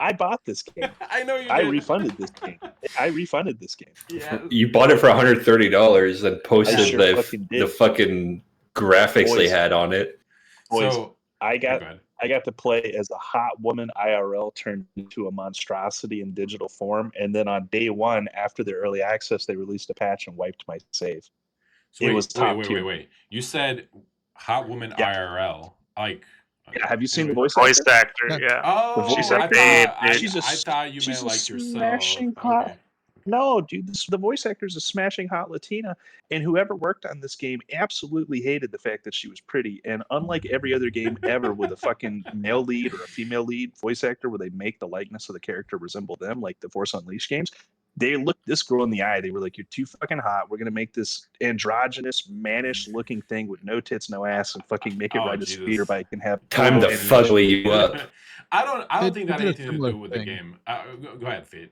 I bought this game. I know you I did. refunded this game. Yeah. You bought it for $130 and posted the fucking graphics they had on it. Boys, So I got to play as a hot woman IRL turned into a monstrosity in digital form, and then on day one after the early access, they released a patch and wiped my save. So it was top tier. Wait. You said hot woman IRL, like. Yeah, have you seen the voice actor? Yeah. Oh, she's I a thought you meant like yourself. Smashing hot. No, dude, the voice actor is a smashing hot Latina, and whoever worked on this game absolutely hated the fact that she was pretty. And unlike every other game ever with a fucking male lead or a female lead voice actor where they make the likeness of the character resemble them, like the Force Unleashed games, they looked this girl in the eye. They were like, "You're too fucking hot. We're gonna make this androgynous, mannish-looking thing with no tits, no ass, and fucking make it ride a speeder bike and have time to fugly you up." I don't think that had anything to do with the game. Go ahead, Fade.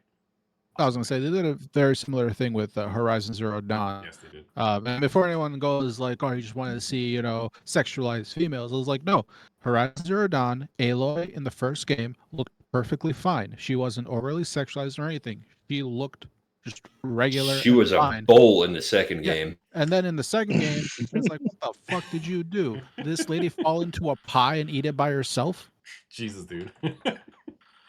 I was going to say, they did a very similar thing with Horizon Zero Dawn. Yes, they did. And before anyone goes like, oh, you just wanted to see, sexualized females, I was like, no. Horizon Zero Dawn, Aloy in the first game looked perfectly fine. She wasn't overly sexualized or anything. She looked just regular. She was a bowl in the second game. And then in the second game, it's like, what the fuck did you do? Did this lady fall into a pie and eat it by herself? Jesus, dude.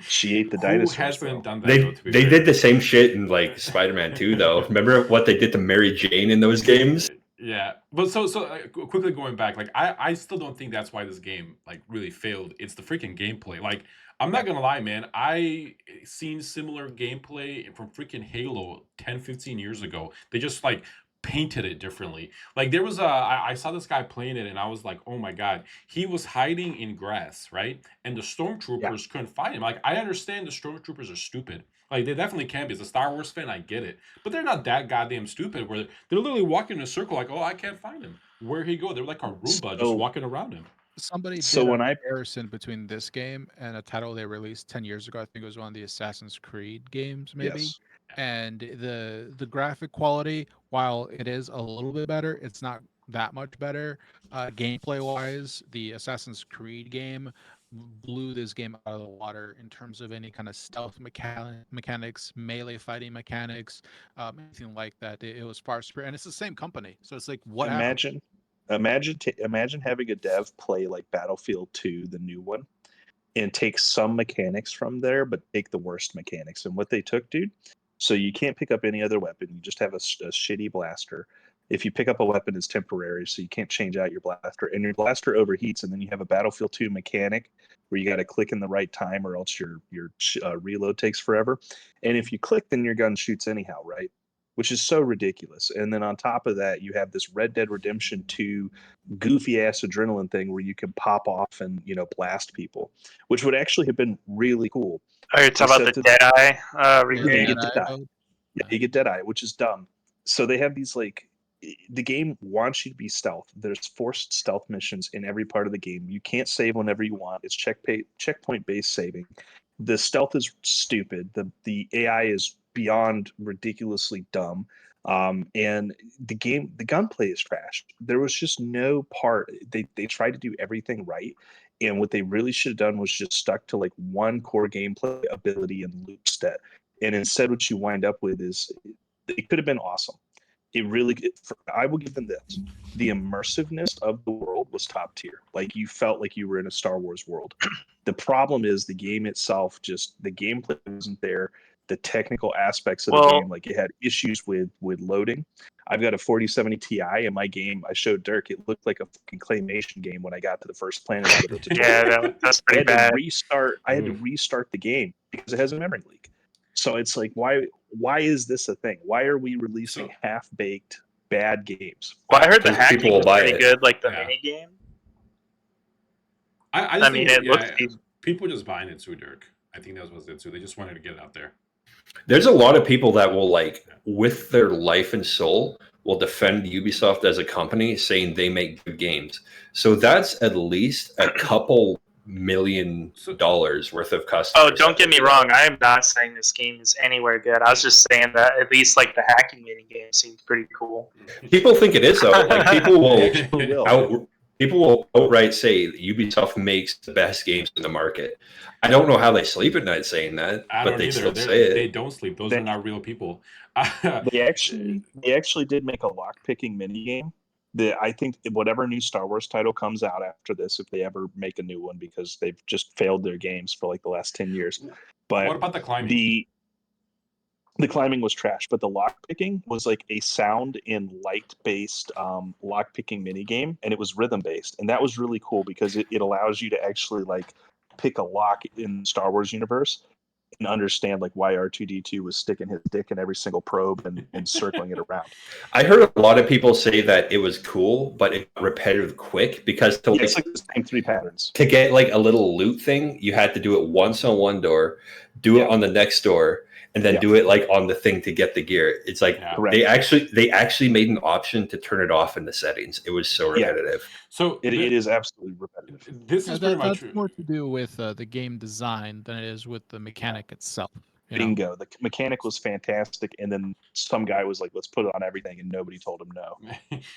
She ate the dinosaurs. Who hasn't done that? They did the same shit in like Spider-Man 2, though. Remember what they did to Mary Jane in those games? Yeah, but so quickly going back, like I still don't think that's why this game like really failed. It's the freaking gameplay. Like I'm not gonna lie, man. I seen similar gameplay from freaking Halo 10, 15 years ago. They just like painted it differently. Like there was I saw this guy playing it and I was like, oh my god, he was hiding in grass, right? And the stormtroopers couldn't find him. Like I understand the stormtroopers are stupid. Like they definitely can be. As a Star Wars fan, I get it. But they're not that goddamn stupid where they're literally walking in a circle like, oh, I can't find him. Where'd he go? They're like a Roomba just walking around him. Somebody did a comparison between this game and a title they released 10 years ago. I think it was one of the Assassin's Creed games, maybe. Yes. And the graphic quality, while it is a little bit better, it's not that much better. Gameplay wise, the Assassin's Creed game blew this game out of the water in terms of any kind of stealth mechanics, melee fighting mechanics, anything like that. It was far superior, and it's the same company, so it's like what imagine having a dev play like Battlefield 2, the new one, and take some mechanics from there, but take the worst mechanics. And what they took, dude, so you can't pick up any other weapon. You just have a shitty blaster. If you pick up a weapon, it's temporary, so you can't change out your blaster. And your blaster overheats, and then you have a Battlefield 2 mechanic where you got to click in the right time, or else your reload takes forever. And if you click, then your gun shoots anyhow, right? Which is so ridiculous. And then on top of that, you have this Red Dead Redemption 2 goofy-ass adrenaline thing where you can pop off and, blast people, which would actually have been really cool. Oh, you're talking about the Deadeye you get Deadeye. Yeah, you get Deadeye, which is dumb. So they have these, like, the game wants you to be stealth. There's forced stealth missions in every part of the game. You can't save whenever you want. It's checkpoint-based saving. The stealth is stupid. The AI is beyond ridiculously dumb. And the gunplay is trash. There was just no part. They tried to do everything right. And what they really should have done was just stuck to like one core gameplay ability and loop set. And instead what you wind up with is it could have been awesome. I will give them this. The immersiveness of the world was top tier. Like you felt like you were in a Star Wars world. The problem is the game itself, just the gameplay wasn't there. The technical aspects of the game, like it had issues with loading. I've got a 4070 Ti in my game. I showed Dirk. It looked like a fucking claymation game when I got to the first planet. That's pretty bad. I had to restart the game because it has a memory leak. So it's like, why is this a thing? Why are we releasing half-baked bad games? Well, I heard the hacking was pretty good, like the mini game. I mean, it looks people just buying it too, Dirk. I think that was it too. They just wanted to get it out there. There's a lot of people that will, like, with their life and soul, will defend Ubisoft as a company, saying they make good games. So that's at least a couple $1 million worth of customers. Oh, don't get me wrong. I am not saying this game is anywhere good. I was just saying that at least like the hacking mini game seems pretty cool. People think it is though. Like people will People will outright say that Ubisoft makes the best games in the market. I don't know how they sleep at night saying that, I but don't they either. still say They it. don't sleep. Those They- are not real people. They actually did make a lockpicking minigame. I think whatever new Star Wars title comes out after this, if they ever make a new one, because they've just failed their games for like the last 10 years. But what about the climbing? The climbing was trash, but the lockpicking was like a sound and light based lockpicking minigame, and it was rhythm based, and that was really cool because it allows you to actually like pick a lock in the Star Wars universe and understand like why R2D2 was sticking his dick in every single probe and circling it around. I heard a lot of people say that it was cool, but it got repetitive quick because It's like the same 3 patterns. to get like a little loot thing, you had to do it once on one door, do it on the next door, and then do it like on the thing to get the gear. It's like they actually made an option to turn it off in the settings. It was so repetitive. So it is absolutely repetitive. This is pretty much that's more to do with the game design than it is with the mechanic itself. Bingo. The mechanic was fantastic, and then some guy was like, "Let's put it on everything," and nobody told him no.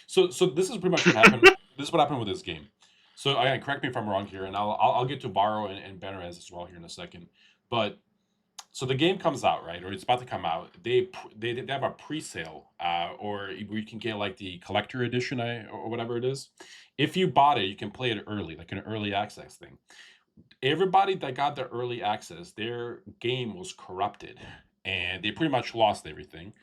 So this is pretty much what happened. This is what happened with this game. So correct me if I'm wrong here, and I'll get to Varro and Benraz as well here in a second. But so the game comes out, right, or it's about to come out. They have a pre-sale, or you can get like the collector edition, or whatever it is. If you bought it, you can play it early, like an early access thing. Everybody that got the early access, their game was corrupted, and they pretty much lost everything.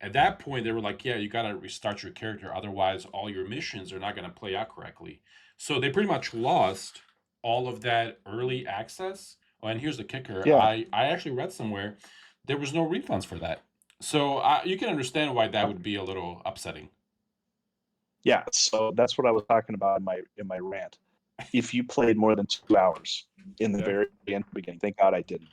At that point, they were like, "Yeah, you gotta restart your character, otherwise, all your missions are not gonna play out correctly." So they pretty much lost all of that early access. Oh, and here's the kicker: I actually read somewhere there was no refunds for that. So you can understand why that would be a little upsetting. Yeah, so that's what I was talking about in my rant. If you played more than 2 hours in the very beginning, thank God I didn't.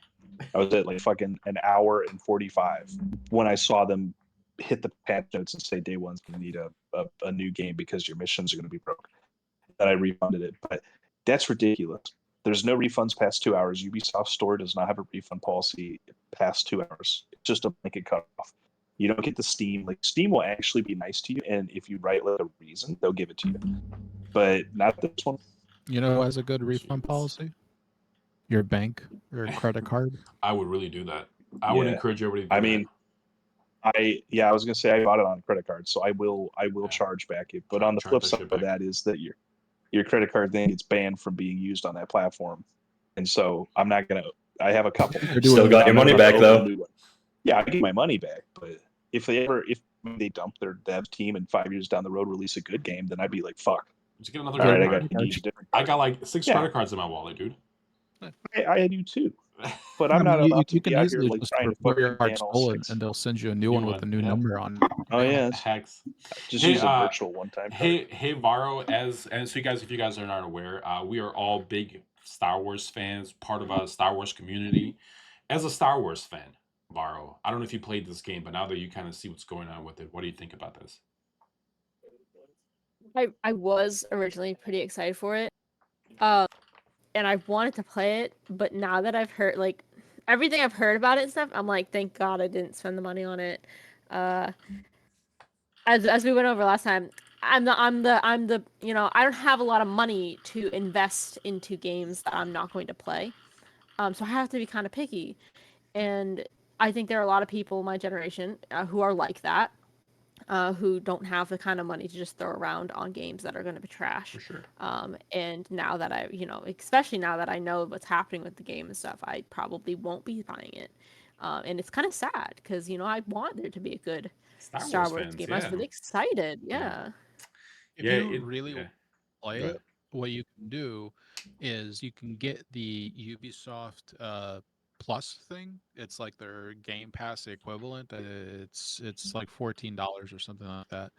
I was at like fucking an hour and 45 when I saw them hit the patch notes and say day one's going to need a new game because your missions are going to be broke. That I refunded it, but that's ridiculous. There's no refunds past 2 hours. Ubisoft Store does not have a refund policy past 2 hours. It's just a blanket cutoff. You don't get the Steam. Like Steam will actually be nice to you, and if you write like a reason, they'll give it to you. But not this one. You know who has a good refund policy? Your bank or credit card. I would really do that. I would encourage everybody to do I mean, I was gonna say I bought it on a credit card, so I will charge back it. But on the flip side of that is that your credit card thing gets banned from being used on that platform, and so I'm not gonna. I have a couple. Still got your money back though. Yeah, I get my money back, but if they dump their dev team and 5 years down the road release a good game, then I'd be like, fuck. Just get another credit card. I got like 6 credit cards in my wallet, dude. I do too, but I'm not about to be out here like just trying to report put your card stolen, and they'll send you a new one with a new number on it. Oh yeah, hacks. Just use a virtual one-time card. Hey Varro, and so if you guys are not aware, we are all big Star Wars fans, part of a Star Wars community. As a Star Wars fan, Varro, I don't know if you played this game, but now that you kind of see what's going on with it, what do you think about this? I was originally pretty excited for it, and I wanted to play it, but now that I've heard like everything I've heard about it and stuff, I'm like, thank God I didn't spend the money on it. As we went over last time, I'm the you know, I don't have a lot of money to invest into games that I'm not going to play, so I have to be kind of picky, and I think there are a lot of people in my generation who are like that. Who don't have the kind of money to just throw around on games that are going to be trash. For sure. And now that especially now that I know what's happening with the game and stuff, I probably won't be buying it. And it's kind of sad because, I want there to be a good Star Wars fans, game. yeah. I was really excited. Yeah. If you really play it, what you can do is you can get the Ubisoft Plus thing. It's like their Game Pass equivalent. It's like $14 or something like that.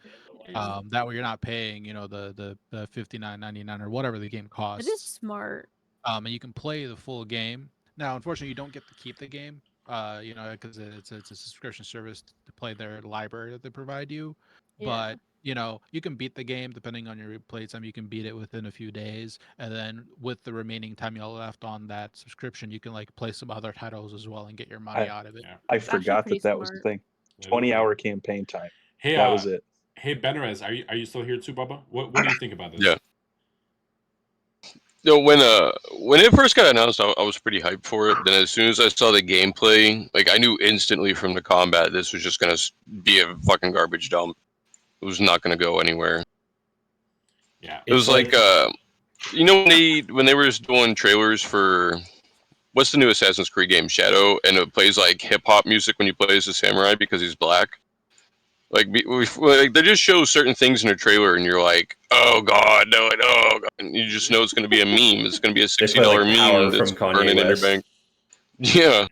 That way you're not paying, the $59.99 or whatever the game costs. It is smart. And you can play the full game. Now, unfortunately, you don't get to keep the game, because it's a subscription service to play their library that they provide you. Yeah. But you can beat the game depending on your play time. You can beat it within a few days, and then with the remaining time you have left on that subscription, you can like play some other titles as well and get your money out of it. I forgot that was the thing. 20-hour campaign time. Hey, that was it. Hey Benraz, are you still here too, Bubba? What do you think about this? Yeah. No, when it first got announced, I was pretty hyped for it. Then as soon as I saw the gameplay, like I knew instantly from the combat, this was just gonna be a fucking garbage dump. It was not gonna go anywhere. Yeah, It was like you know when they were doing trailers for what's the new Assassin's Creed game, Shadow, and it plays like hip hop music when you play as a samurai because he's black. Like they just show certain things in a trailer, and you're like, "Oh God, no! Oh God!" And you just know it's going to be a meme. It's going to be a $60 meme that's burning in your bank. Yeah,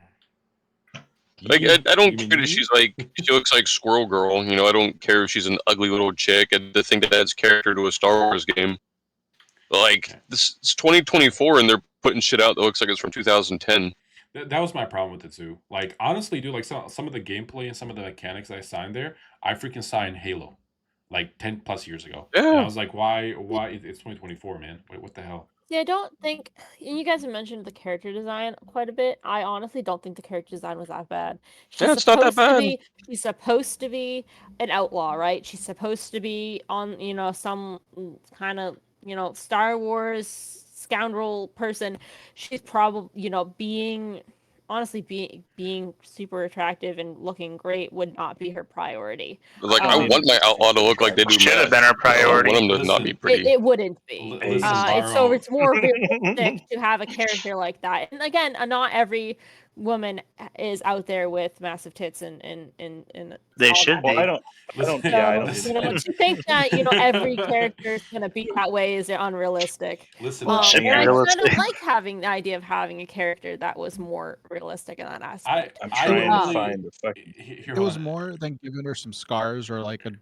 like I don't care that she looks like Squirrel Girl. You know, I don't care if she's an ugly little chick. And the thing that adds character to a Star Wars game. But like this, it's 2024, and they're putting shit out that looks like it's from 2010. That was my problem with it too. Like honestly, dude, like some of the gameplay and some of the mechanics I signed there, I freaking signed Halo, like 10 plus years ago. Yeah. And I was like, why? It's 2024, man. Wait, what the hell? Yeah, I don't think, and you guys have mentioned the character design quite a bit. I honestly don't think the character design was that bad. It's not that bad. She's supposed to be an outlaw, right? She's supposed to be on, some kind of, Star Wars scoundrel person. She's probably, being super attractive and looking great would not be her priority. Like I want my outlaw to look like they do. Should have been our priority. I want them to not be pretty. It wouldn't be. It's more realistic to have a character like that. And again, not every woman is out there with massive tits and they should be. Well, I don't. To think that every character is gonna be that way is unrealistic. Listen, and I kind of like having the idea of having a character that was more realistic in that aspect. I'm trying to find the fucking. It was more than giving her some scars or like a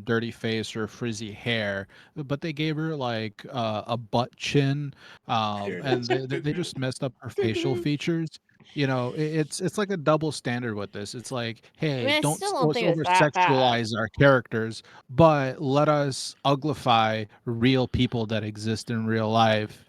dirty face or frizzy hair, but they gave her like a butt chin, and they just messed up her facial features. It's like a double standard with this. It's like, hey, don't over sexualize our characters, but let us uglify real people that exist in real life.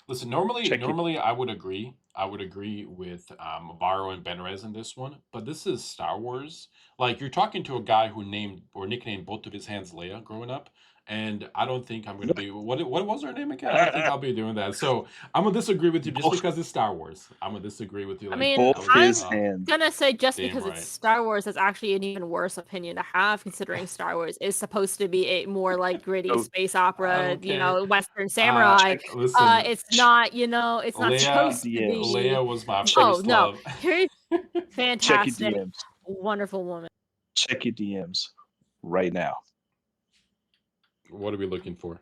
Listen, normally I would agree. I would agree with Varro and Benraz in this one, but this is Star Wars. Like you're talking to a guy who named or nicknamed both of his hands Leia growing up, and I don't think I'm going to be. What was her name again? I don't think I'll be doing that. So I'm gonna disagree with you just because it's Star Wars. I'm gonna disagree with you. Like, I'm gonna say just because it's Star Wars, that's actually an even worse opinion to have, considering Star Wars is supposed to be a more like gritty space opera, Western samurai. It's not, it's not supposed to be. Leia was my first love. No, fantastic, Check your DMs. Wonderful woman. Check your DMs right now. What are we looking for?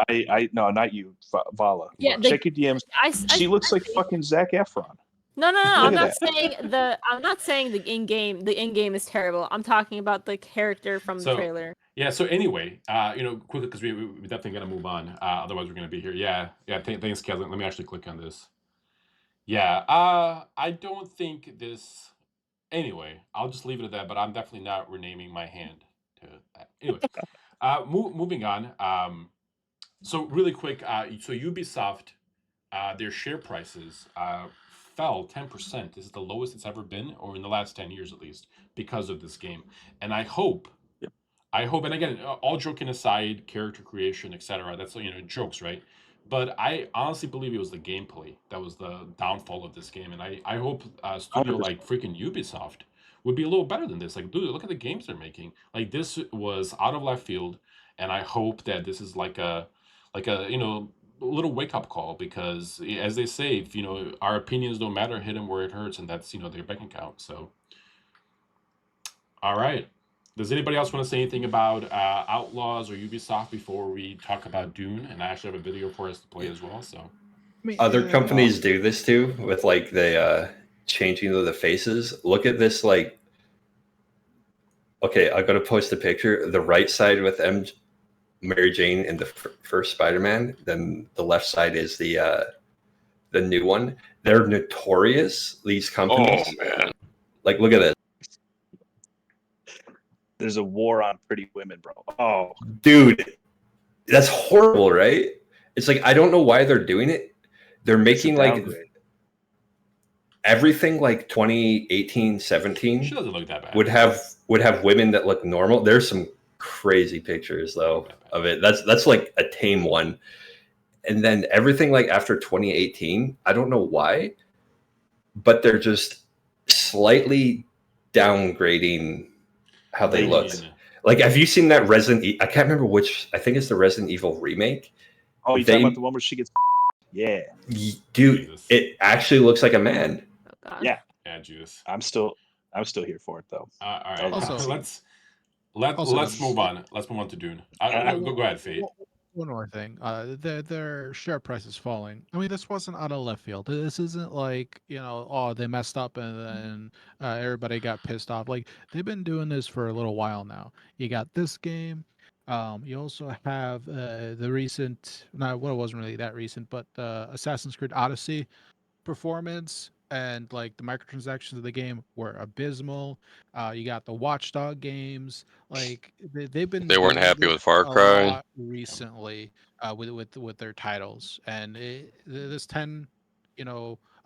No, not you, Vala. Yeah, check your DMs. She looks like fucking Zac Efron. No. I'm not saying the in-game is terrible. I'm talking about the character from the trailer. Yeah. So anyway, quickly because we definitely gotta move on. Otherwise, we're gonna be here. Yeah. Thanks, Caaz. Let me actually click on this. Yeah. I don't think this. Anyway, I'll just leave it at that. But I'm definitely not renaming my hand to that. Anyway. Moving on. So really quick. So Ubisoft, their share prices fell 10%. This is the lowest it's ever been, or in the last 10 years at least, because of this game. And I hope, and again, all joking aside, character creation, etc. That's jokes, right? But I honestly believe it was the gameplay that was the downfall of this game, and I hope a studio like freaking Ubisoft would be a little better than this. Like, dude, look at the games they're making. Like, this was out of left field, and I hope that this is like a little wake up call, because as they say, if, our opinions don't matter, hit them where it hurts, and that's their bank account. So, all right. Does anybody else want to say anything about Outlaws or Ubisoft before we talk about Dune? And I actually have a video for us to play as well. So, other companies do this too with like the changing of the faces. Look at this, like, okay, I'm gonna post a picture. The right side with Mary Jane in the first Spider-Man, then the left side is the new one. They're notorious, these companies. Oh man, like look at this. There's a war on pretty women, bro. Oh, dude, that's horrible, right? It's like I don't know why they're doing it. They're making like everything like 2018, 17 she doesn't look that bad. would have women that look normal. There's some crazy pictures though of it. That's like a tame one. and then everything like after 2018, I don't know why, but they're just slightly downgrading how they look. Like, have you seen that I can't remember which. I think it's the Resident Evil remake. Oh, you talking about the one where she gets? Yeah, dude, Jesus. it actually looks like a man. Oh, God. yeah. Yeah, Judas. I'm still here for it though. All right. Also- let's move on. Let's move on to Dune. Go ahead, Fate. One more thing. Their share price is falling. I mean, this wasn't out of left field. This isn't like, oh, they messed up and then everybody got pissed off. Like, they've been doing this for a little while now. You got this game. You also have the recent, well, it wasn't really that recent, but Assassin's Creed Odyssey performance and like the microtransactions of the game were abysmal. You got the Watchdog games. Like they've been. They weren't doing happy this with Far a Cry. lot recently with their titles, and this 10,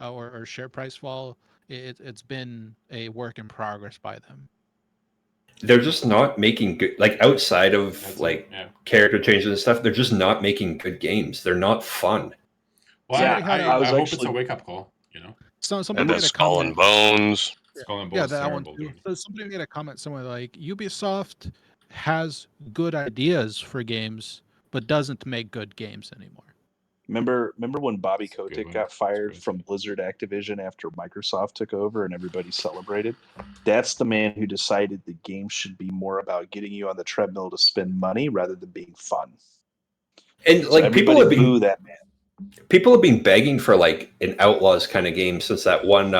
or share price fall. It's been a work in progress by them. They're just not making good, like outside of character changes and stuff. They're just not making good games. They're not fun. Well, Yeah, I hope it's a wake up call. So And somebody the made a Skull and comment. Bones. Skull and Yeah, Bones, that one terrible, too. dude. So somebody made a comment somewhere like Ubisoft has good ideas for games, but doesn't make good games anymore. Remember when Bobby That's a good Kotick one. got fired That's from good. Blizzard Activision after Microsoft took over and everybody celebrated? That's the man who decided the game should be more about getting you on the treadmill to spend money rather than being fun. And So like people have boo been that man. people have been begging for like an Outlaws kind of game since that one.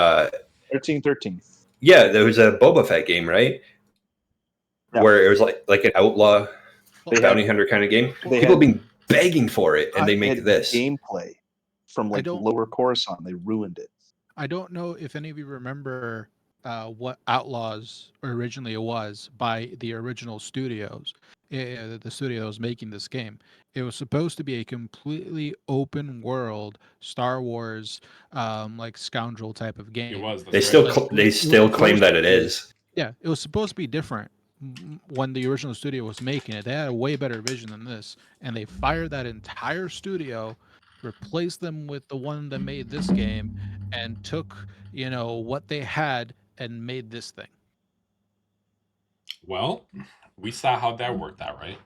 13. Yeah, there was a Boba Fett game, right? Yeah. Where it was like an outlaw They bounty had- hunter kind of game. they People have had- been begging for it, and they They make had this. gameplay from like don't- Lower Coruscant. They ruined it. I don't know if any of you remember what Outlaws originally was by the original studios. The studio that was making this game. It was supposed to be a completely open world Star Wars, like scoundrel type of game. It was. They That's still right. they still claim that it is. Yeah, it was supposed to be different when the original studio was making it. They had a way better vision than this, and they fired that entire studio, replaced them with the one that made this game, and took what they had and made this thing. Well, we saw how that worked out, right?